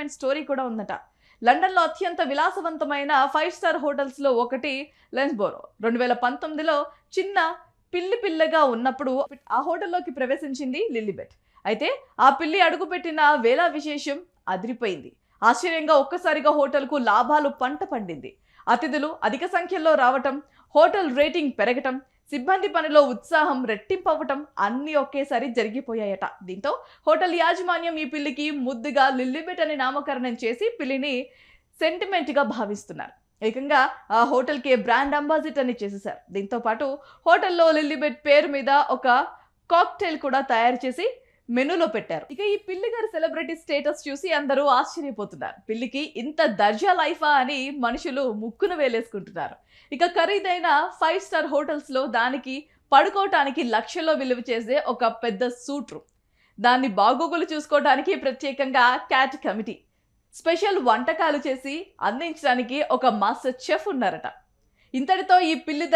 Entertainment story కూడా ఉందట. లండన్లో అత్యంత విలాసవంతమైన 5 స్టార్ హోటల్స్లో ఒకటి లెన్స్బోరో. 2019లో చిన్న పిల్లగా ఉన్నప్పుడు ఆ హోటల్లోకి ప్రవేశించింది లిల్లీబెట్. అయితే ఆ పిల్లి అడుగుపెట్టిన వేళ విశేషం అదిరిపోయింది. ఆశ్చర్యంగా ఒక్కసారిగా హోటల్కు లాభాలు పంట పండింది. అతిథులు అధిక సంఖ్యలో రావటం, హోటల్ రేటింగ్ పెరగటం, సిబ్బంది పనిలో ఉత్సాహం రెట్టింపవటం అన్నీ ఒకేసారి జరిగిపోయాయట. దీంతో హోటల్ యాజమాన్యం ఈ పిల్లికి ముద్దుగా లిల్లీబెట్ అని నామకరణం చేసి పిల్లిని సెంటిమెంట్గా భావిస్తున్నారు. ఏకంగా ఆ హోటల్కి బ్రాండ్ అంబాసిడర్ని చేసేశారు. దీంతో పాటు హోటల్లో లిల్లీబెట్ పేరు మీద ఒక కాక్టైల్ కూడా తయారు చేసి మెనూలో పెట్టారు. ఇక ఈ పిల్లి గారి సెలబ్రిటీ స్టేటస్ చూసి అందరూ ఆశ్చర్యపోతున్నారు. పిల్లికి ఇంత దర్జా లైఫా అని మనుషులు ముక్కున వేలేసుకుంటున్నారు. ఇక ఖరీదైన 5 స్టార్ హోటల్స్ లో దానికి పడుకోవటానికి లక్షల్లో విలువ చేసే ఒక పెద్ద సూట్ రూమ్, దాన్ని బాగోగులు చూసుకోవడానికి ప్రత్యేకంగా క్యాట్ కమిటీ, స్పెషల్ వంటకాలు చేసి అందించడానికి ఒక మాస్టర్ చెఫ్ ఉన్నారట. ఇంతటితో ఈ పిల్లి